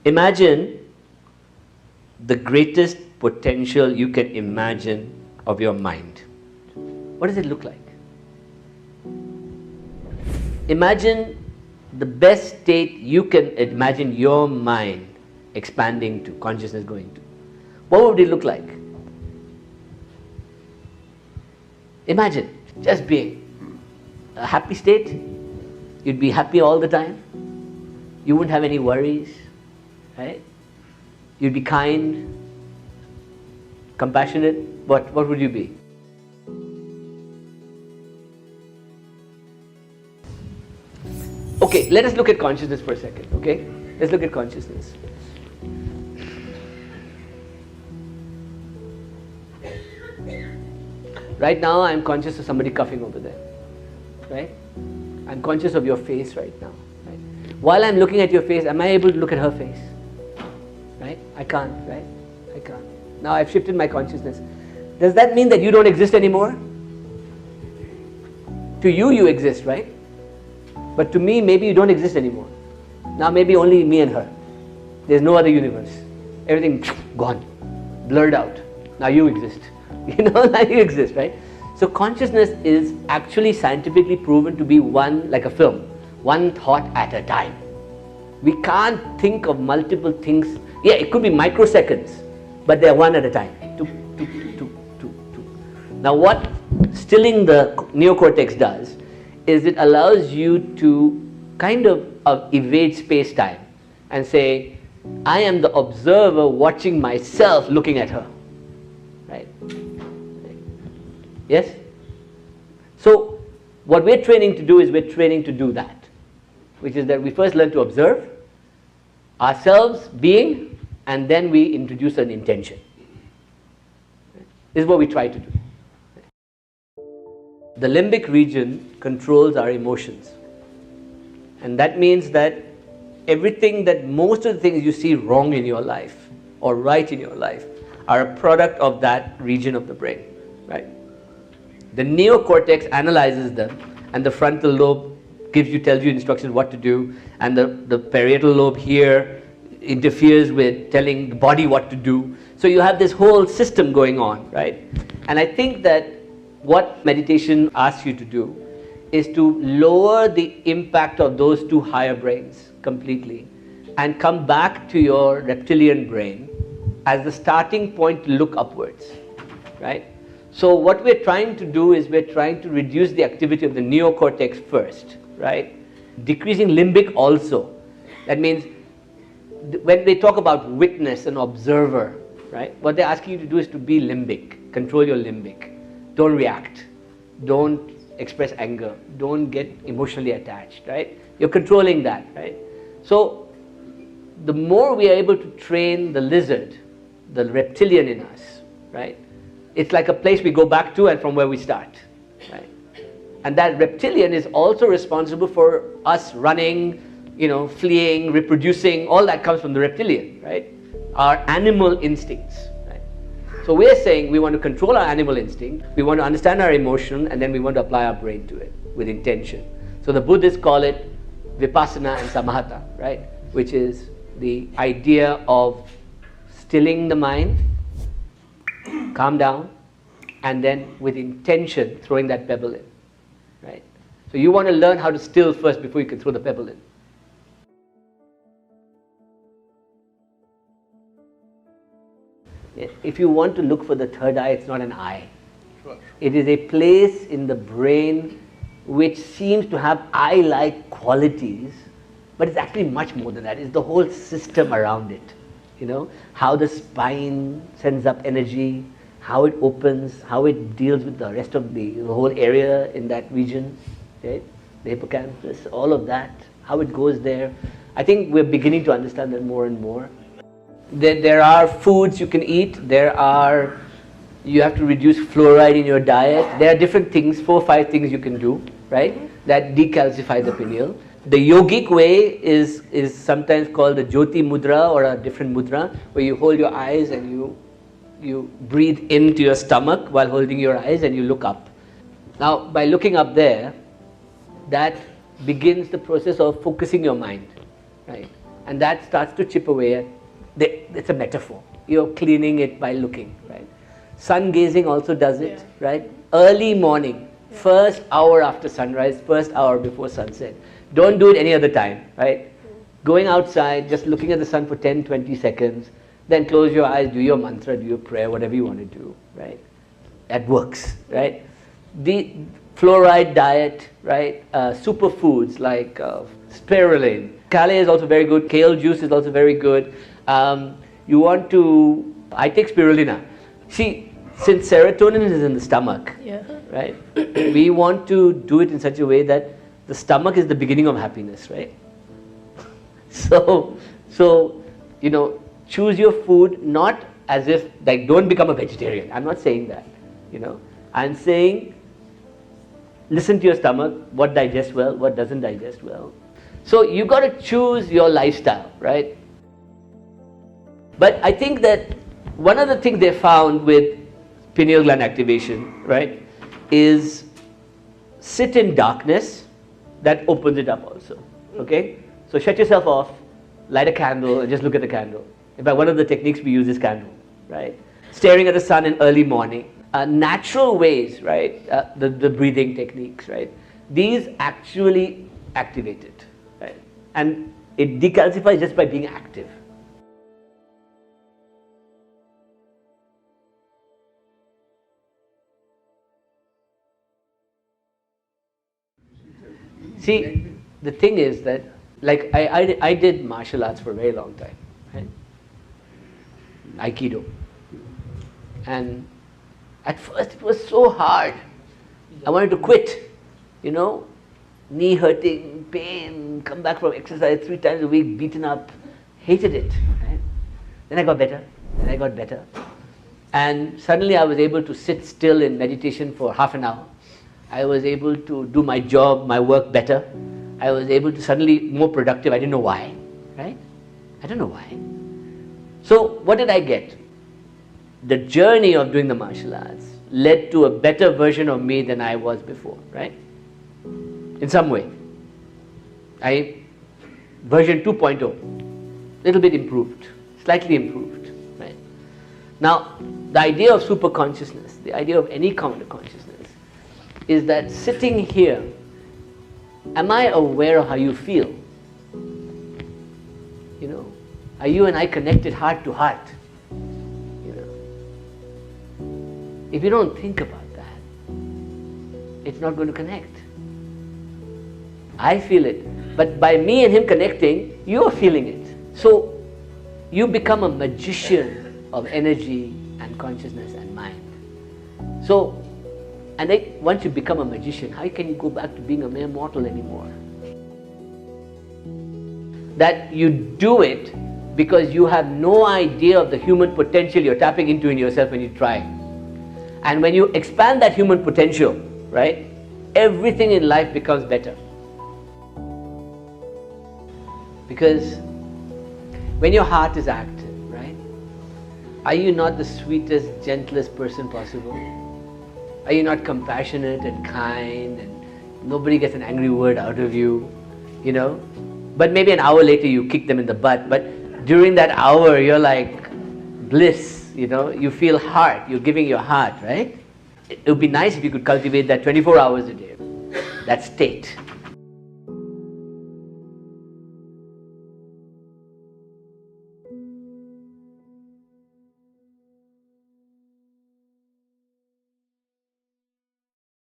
Imagine the greatest potential you can imagine of your mind. What does it look like? Imagine the best state you can imagine your mind expanding to, consciousness going to. What would it look like? Imagine just being a happy state. You'd be happy all the time. You wouldn't have any worries, right? You'd be kind, compassionate. What would you be? Okay, let us look at consciousness for a second, okay? Let's look at consciousness. Right now, I'm conscious of somebody coughing over there, right? I'm conscious of your face right now, right? While I'm looking at your face, am I able to look at her face? Right? I can't, right? I can't. Now I've shifted my consciousness. Does that mean that you don't exist anymore? To you, you exist, right? But to me, maybe you don't exist anymore. Now maybe only me and her. There's no other universe. Everything gone, blurred out. Now you exist. Now you exist, right? So consciousness is actually scientifically proven to be one, like a film, one thought at a time. We can't think of multiple things. Yeah, it could be microseconds, but they're one at a time. Now what stilling the neocortex does is it allows you to kind of evade space-time and say, I am the observer watching myself looking at her. Right? Yes? So what we're training to do is we're training to do that, which is that we first learn to observe ourselves being, and then we introduce an intention. This is what we try to do. The limbic region controls our emotions, and that means that everything that most of the things you see wrong in your life or right in your life are a product of that region of the brain, right? The neocortex analyzes them, and the frontal lobe tells you instructions what to do, and the parietal lobe here interferes with telling the body what to do. So you have this whole system going on, right? And I think that what meditation asks you to do is to lower the impact of those two higher brains completely and come back to your reptilian brain as the starting point to look upwards, right? So what we're trying to do is we're trying to reduce the activity of the neocortex first, right? Decreasing limbic also. That means when they talk about witness and observer, right? What they're asking you to do is to be limbic, control your limbic. Don't react, don't express anger, don't get emotionally attached, right? You're controlling that, right? So the more we are able to train the lizard, the reptilian in us, right? It's like a place we go back to and from where we start, right? And that reptilian is also responsible for us running, fleeing, reproducing. All that comes from the reptilian, right? Our animal instincts, right? So we're saying we want to control our animal instinct, we want to understand our emotion, and then we want to apply our brain to it with intention. So the Buddhists call it vipassana and samatha, right? Which is the idea of stilling the mind, calm down, and then with intention throwing that pebble in, right? So you want to learn how to still first before you can throw the pebble in. If you want to look for the third eye, it's not an eye. Sure. It is a place in the brain which seems to have eye-like qualities, but it's actually much more than that. It's the whole system around it. How the spine sends up energy, how it opens, how it deals with the rest of the whole area in that region, right? The hippocampus, all of that, how it goes there. I think we're beginning to understand that more and more. There are foods you can eat, you have to reduce fluoride in your diet. There are different things, 4 or 5 things you can do, right? That decalcify the pineal. The yogic way is sometimes called the Jyoti mudra or a different mudra, where you hold your eyes and you breathe into your stomach while holding your eyes and you look up. Now, by looking up there, that begins the process of focusing your mind, right? and that starts to chip away at, it's a metaphor. You're cleaning it by looking, right? Sun gazing also does it, right? Early morning, first hour after sunrise, first hour before sunset. Don't do it any other time, right? Going outside, just looking at the sun for 10, 20 seconds, then close your eyes, do your mantra, do your prayer, whatever you want to do, right? That works, right? The fluoride diet, right? Superfoods like spirulina. Kale is also very good. Kale juice is also very good. You want to, I take spirulina. See, since serotonin is in the stomach, right? We want to do it in such a way that the stomach is the beginning of happiness, right? So, you know, choose your food not as if, like, don't become a vegetarian. I'm not saying that, you know. I'm saying, listen to your stomach, what digests well, what doesn't digest well. So you got to choose your lifestyle, right? But I think that one of the things they found with pineal gland activation, right, is sit in darkness, that opens it up also, okay? So shut yourself off, light a candle, and just look at the candle. In fact, one of the techniques we use is candle, right? Staring at the sun in early morning. Natural ways, right? The breathing techniques, right? These actually activate it, right? And it decalcifies just by being active. See, the thing is that, like, I did martial arts for a very long time, right? Aikido. And at first it was so hard. I wanted to quit, you know, knee hurting, pain, come back from exercise 3 times a week, beaten up, hated it, right? Then I got better, and I got better. And suddenly I was able to sit still in meditation for half an hour. I was able to do my job, my work better. I was able to suddenly more productive. I didn't know why, right? I don't know why. So what did I get? The journey of doing the martial arts led to a better version of me than I was before, right? In some way. Version 2.0, little bit improved, slightly improved, right? Now, the idea of super consciousness, the idea of any kind of consciousness, is that sitting here, am I aware of how you feel? You know, are you and I connected heart to heart? You know, if you don't think about that, it's not going to connect. I feel it, but by me and him connecting, you're feeling it. So you become a magician of energy and consciousness and mind. So, and then once you become a magician, how can you go back to being a mere mortal anymore? That you do it because you have no idea of the human potential you're tapping into in yourself when you try. And when you expand that human potential, right, everything in life becomes better. Because when your heart is active, right, are you not the sweetest, gentlest person possible? Are you not compassionate and kind, and nobody gets an angry word out of you, you know? But maybe an hour later you kick them in the butt, but during that hour you're like bliss, you know? You feel heart, you're giving your heart, right? It would be nice if you could cultivate that 24 hours a day, that state.